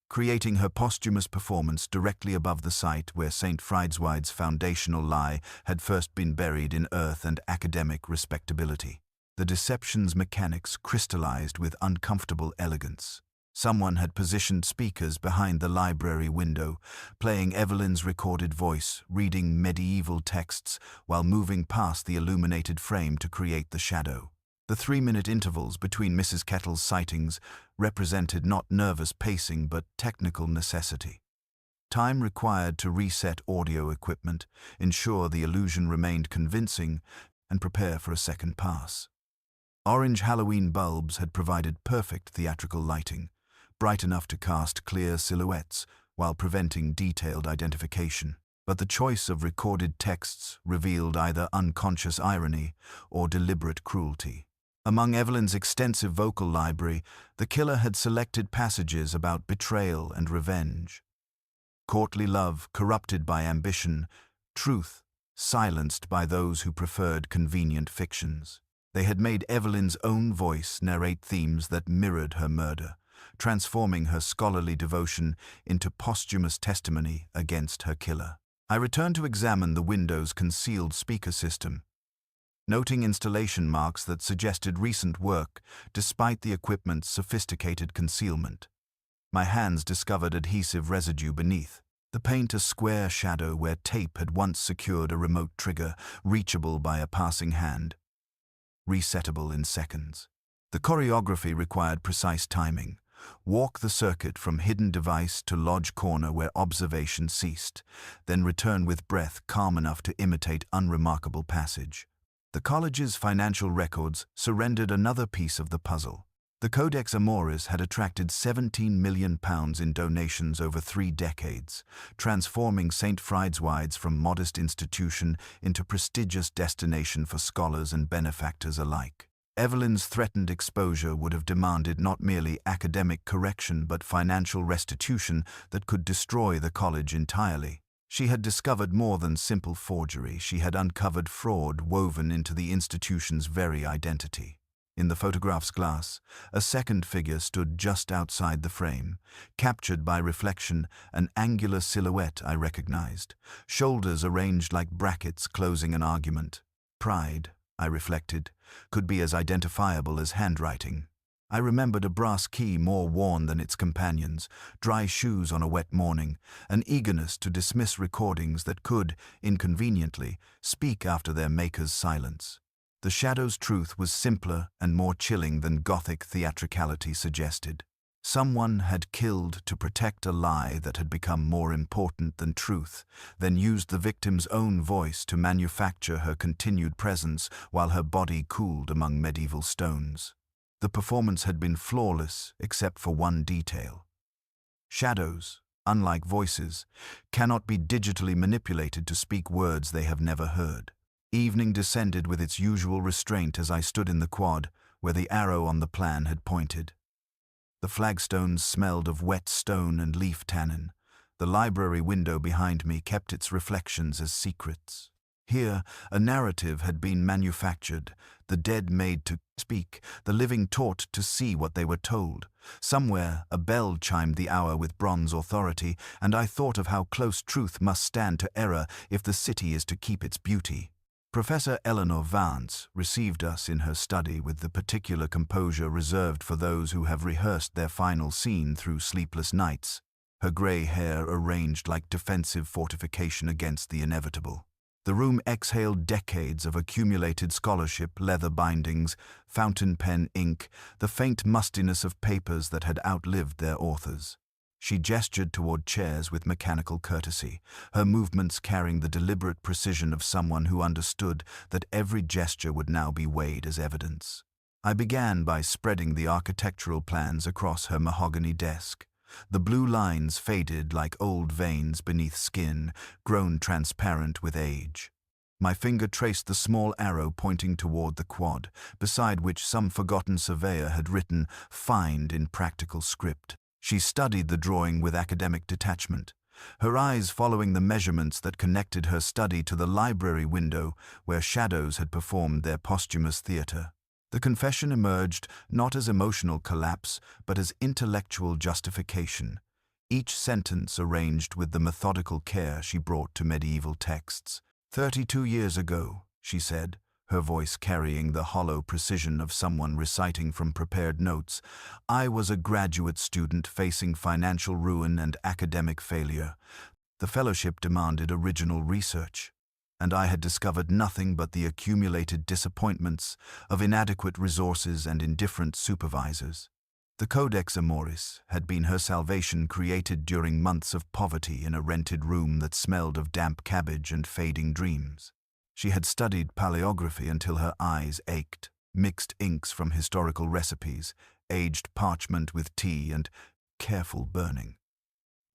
S1: creating her posthumous performance directly above the site where St. Friedzweig's foundational lie had first been buried in earth and academic respectability. The deception's mechanics crystallized with uncomfortable elegance. Someone had positioned speakers behind the library window, playing Evelyn's recorded voice, reading medieval texts while moving past the illuminated frame to create the shadow. The 3-minute intervals between Mrs. Kettle's sightings represented not nervous pacing but technical necessity. Time required to reset audio equipment, ensure the illusion remained convincing, and prepare for a second pass. Orange Halloween bulbs had provided perfect theatrical lighting, bright enough to cast clear silhouettes while preventing detailed identification. But the choice of recorded texts revealed either unconscious irony or deliberate cruelty. Among Evelyn's extensive vocal library, the killer had selected passages about betrayal and revenge. Courtly love corrupted by ambition, truth silenced by those who preferred convenient fictions. They had made Evelyn's own voice narrate themes that mirrored her murder, transforming her scholarly devotion into posthumous testimony against her killer. I returned to examine the window's concealed speaker system, noting installation marks that suggested recent work despite the equipment's sophisticated concealment. My hands discovered adhesive residue beneath, the paint a square shadow where tape had once secured a remote trigger, reachable by a passing hand, resettable in seconds. The choreography required precise timing. Walk the circuit from hidden device to lodge corner where observation ceased, then return with breath calm enough to imitate unremarkable passage. The college's financial records surrendered another piece of the puzzle. The Codex Amoris had attracted £17 million in donations over 3 decades, transforming St. Friedzweig's from modest institution into prestigious destination for scholars and benefactors alike. Evelyn's threatened exposure would have demanded not merely academic correction but financial restitution that could destroy the college entirely. She had discovered more than simple forgery. She had uncovered fraud woven into the institution's very identity. In the photograph's glass, a second figure stood just outside the frame, captured by reflection, an angular silhouette I recognized, shoulders arranged like brackets closing an argument. Pride, I reflected, could be as identifiable as handwriting. I remembered a brass key more worn than its companions, dry shoes on a wet morning, an eagerness to dismiss recordings that could, inconveniently, speak after their maker's silence. The shadow's truth was simpler and more chilling than Gothic theatricality suggested. Someone had killed to protect a lie that had become more important than truth, then used the victim's own voice to manufacture her continued presence while her body cooled among medieval stones. The performance had been flawless except for one detail. Shadows, unlike voices, cannot be digitally manipulated to speak words they have never heard. Evening descended with its usual restraint as I stood in the quad, where the arrow on the plan had pointed. The flagstones smelled of wet stone and leaf tannin. The library window behind me kept its reflections as secrets. Here, a narrative had been manufactured, the dead made to speak, the living taught to see what they were told. Somewhere, a bell chimed the hour with bronze authority, and I thought of how close truth must stand to error if the city is to keep its beauty. Professor Eleanor Vance received us in her study with the particular composure reserved for those who have rehearsed their final scene through sleepless nights, her grey hair arranged like defensive fortification against the inevitable. The room exhaled decades of accumulated scholarship, leather bindings, fountain pen ink, the faint mustiness of papers that had outlived their authors. She gestured toward chairs with mechanical courtesy, her movements carrying the deliberate precision of someone who understood that every gesture would now be weighed as evidence. I began by spreading the architectural plans across her mahogany desk. The blue lines faded like old veins beneath skin, grown transparent with age. My finger traced the small arrow pointing toward the quad, beside which some forgotten surveyor had written "Find" in practical script. She studied the drawing with academic detachment, her eyes following the measurements that connected her study to the library window where shadows had performed their posthumous theater. The confession emerged not as emotional collapse, but as intellectual justification, each sentence arranged with the methodical care she brought to medieval texts. 32 years ago, she said, her voice carrying the hollow precision of someone reciting from prepared notes, I was a graduate student facing financial ruin and academic failure. The fellowship demanded original research, and I had discovered nothing but the accumulated disappointments of inadequate resources and indifferent supervisors. The Codex Amoris had been her salvation, created during months of poverty in a rented room that smelled of damp cabbage and fading dreams. She had studied paleography until her eyes ached, mixed inks from historical recipes, aged parchment with tea, and careful burning.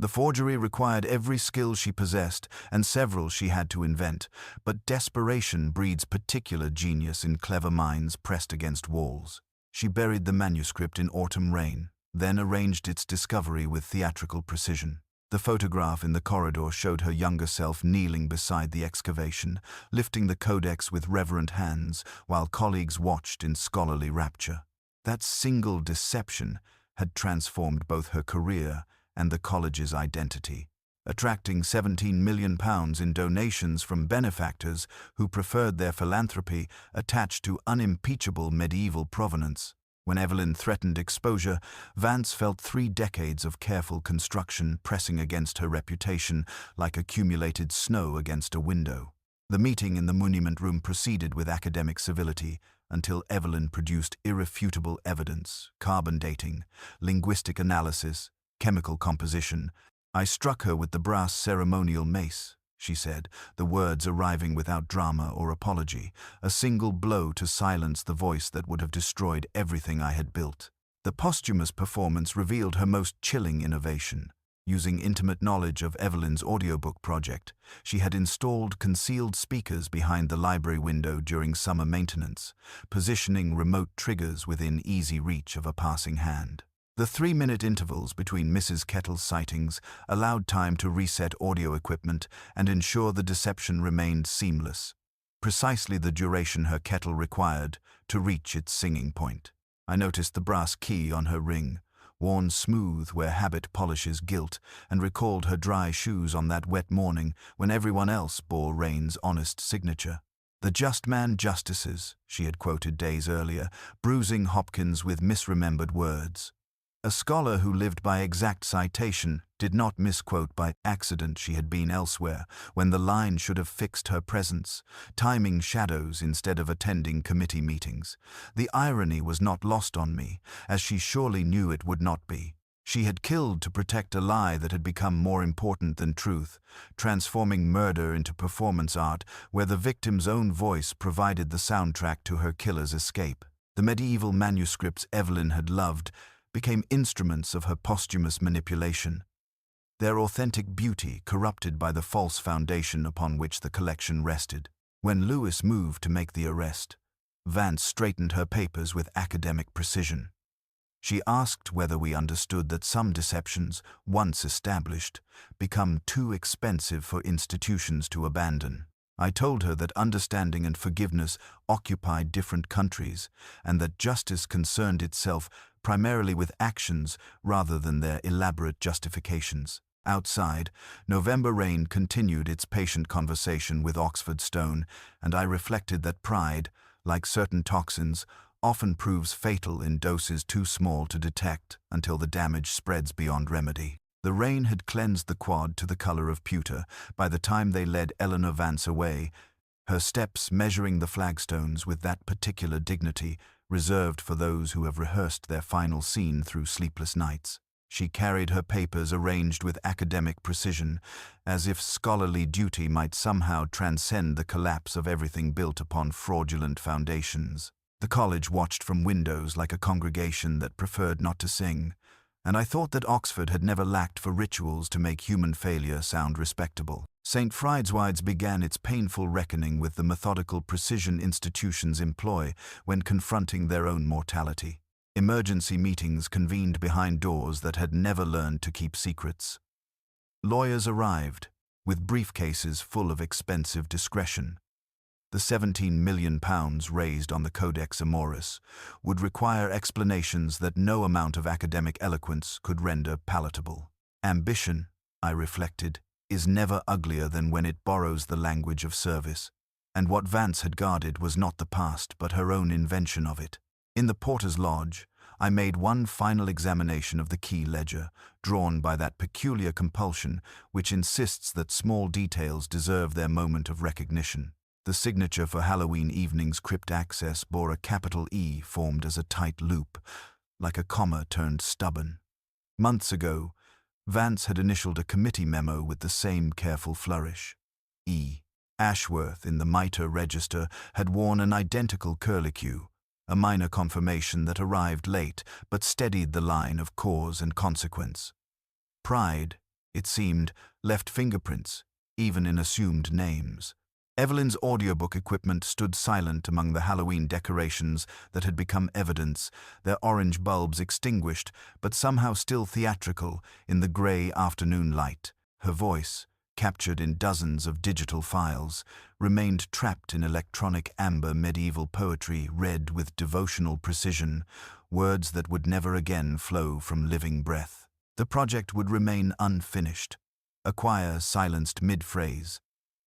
S1: The forgery required every skill she possessed, and several she had to invent, but desperation breeds particular genius in clever minds pressed against walls. She buried the manuscript in autumn rain, then arranged its discovery with theatrical precision. The photograph in the corridor showed her younger self kneeling beside the excavation, lifting the codex with reverent hands, while colleagues watched in scholarly rapture. That single deception had transformed both her career and the college's identity, attracting £17 million in donations from benefactors who preferred their philanthropy attached to unimpeachable medieval provenance. When Evelyn threatened exposure, Vance felt 3 decades of careful construction pressing against her reputation like accumulated snow against a window. The meeting in the monument room proceeded with academic civility until Evelyn produced irrefutable evidence, carbon dating, linguistic analysis, chemical composition. I struck her with the brass ceremonial mace, she said, the words arriving without drama or apology, a single blow to silence the voice that would have destroyed everything I had built. The posthumous performance revealed her most chilling innovation. Using intimate knowledge of Evelyn's audiobook project, she had installed concealed speakers behind the library window during summer maintenance, positioning remote triggers within easy reach of a passing hand. The 3-minute intervals between Mrs. Kettle's sightings allowed time to reset audio equipment and ensure the deception remained seamless, precisely the duration her kettle required to reach its singing point. I noticed the brass key on her ring, worn smooth where habit polishes guilt, and recalled her dry shoes on that wet morning when everyone else bore Rain's honest signature. "The just man justices," she had quoted days earlier, bruising Hopkins with misremembered words. A scholar who lived by exact citation did not misquote by accident. She had been elsewhere when the line should have fixed her presence, timing shadows instead of attending committee meetings. The irony was not lost on me, as she surely knew it would not be. She had killed to protect a lie that had become more important than truth, transforming murder into performance art where the victim's own voice provided the soundtrack to her killer's escape. The medieval manuscripts Evelyn had loved became instruments of her posthumous manipulation, their authentic beauty corrupted by the false foundation upon which the collection rested. When Lewis moved to make the arrest, Vance straightened her papers with academic precision. She asked whether we understood that some deceptions, once established, become too expensive for institutions to abandon. I told her that understanding and forgiveness occupied different countries, and that justice concerned itself primarily with actions rather than their elaborate justifications. Outside, November rain continued its patient conversation with Oxford Stone, and I reflected that pride, like certain toxins, often proves fatal in doses too small to detect until the damage spreads beyond remedy. The rain had cleansed the quad to the color of pewter by the time they led Eleanor Vance away, her steps measuring the flagstones with that particular dignity reserved for those who have rehearsed their final scene through sleepless nights. She carried her papers arranged with academic precision, as if scholarly duty might somehow transcend the collapse of everything built upon fraudulent foundations. The college watched from windows like a congregation that preferred not to sing, and I thought that Oxford had never lacked for rituals to make human failure sound respectable. St. Friedwide's began its painful reckoning with the methodical precision institutions employ when confronting their own mortality. Emergency meetings convened behind doors that had never learned to keep secrets. Lawyers arrived, with briefcases full of expensive discretion. The £17 million raised on the Codex Amoris would require explanations that no amount of academic eloquence could render palatable. Ambition, I reflected, is never uglier than when it borrows the language of service, and what Vance had guarded was not the past but her own invention of it. In the porter's lodge, I made one final examination of the key ledger, drawn by that peculiar compulsion which insists that small details deserve their moment of recognition. The signature for Halloween evening's crypt access bore a capital E formed as a tight loop, like a comma turned stubborn. Months ago, Vance had initialed a committee memo with the same careful flourish. E. Ashworth in the Mitre Register had worn an identical curlicue, a minor confirmation that arrived late but steadied the line of cause and consequence. Pride, it seemed, left fingerprints, even in assumed names. Evelyn's audiobook equipment stood silent among the Halloween decorations that had become evidence, their orange bulbs extinguished, but somehow still theatrical in the grey afternoon light. Her voice, captured in dozens of digital files, remained trapped in electronic amber medieval poetry read with devotional precision, words that would never again flow from living breath. The project would remain unfinished. A choir silenced mid-phrase.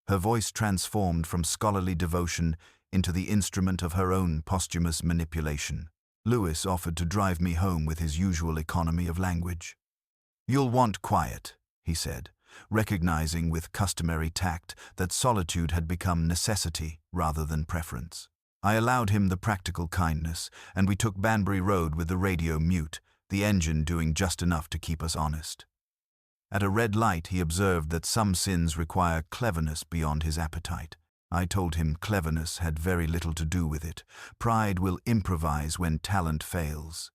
S1: Her voice transformed from scholarly devotion into the instrument of her own posthumous manipulation. Lewis offered to drive me home with his usual economy of language. "You'll want quiet," he said, recognizing with customary tact that solitude had become necessity rather than preference. I allowed him the practical kindness, and we took Banbury Road with the radio mute, the engine doing just enough to keep us honest. At a red light, he observed that some sins require cleverness beyond his appetite. I told him cleverness had very little to do with it. Pride will improvise when talent fails.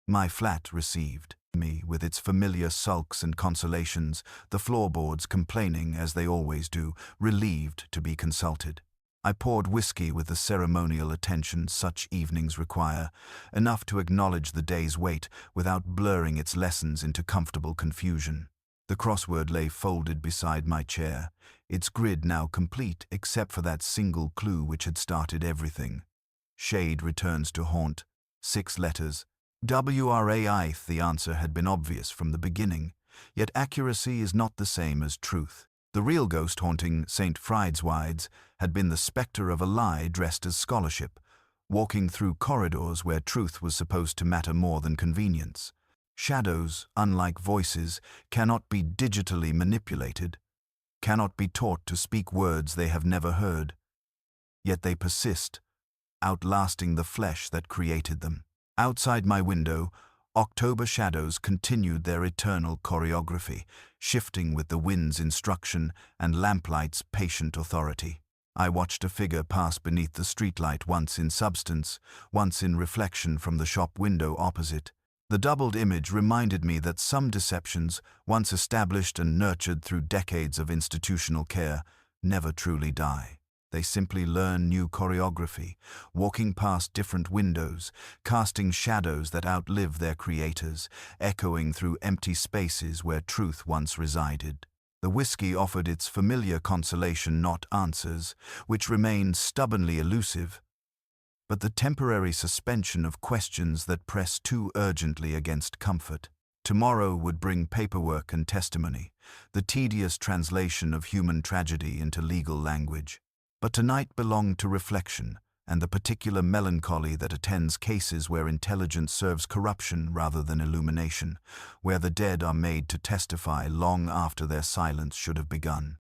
S1: My flat received me with its familiar sulks and consolations, the floorboards complaining, as they always do, relieved to be consulted. I poured whiskey with the ceremonial attention such evenings require, enough to acknowledge the day's weight without blurring its lessons into comfortable confusion. The crossword lay folded beside my chair, its grid now complete except for that single clue which had started everything. Shade returns to haunt. 6 letters. WRAIth. The answer had been obvious from the beginning, yet accuracy is not the same as truth. The real ghost haunting St. Fried's had been the spectre of a lie dressed as scholarship, walking through corridors where truth was supposed to matter more than convenience. Shadows, unlike voices, cannot be digitally manipulated, cannot be taught to speak words they have never heard. Yet they persist, outlasting the flesh that created them. Outside my window, October shadows continued their eternal choreography, shifting with the wind's instruction and lamplight's patient authority. I watched a figure pass beneath the streetlight, once in substance, once in reflection from the shop window opposite. The doubled image reminded me that some deceptions, once established and nurtured through decades of institutional care, never truly die. They simply learn new choreography, walking past different windows, casting shadows that outlive their creators, echoing through empty spaces where truth once resided. The whiskey offered its familiar consolation, not answers, which remained stubbornly elusive, but the temporary suspension of questions that press too urgently against comfort. Tomorrow would bring paperwork and testimony, the tedious translation of human tragedy into legal language. But tonight belonged to reflection and the particular melancholy that attends cases where intelligence serves corruption rather than illumination, where the dead are made to testify long after their silence should have begun.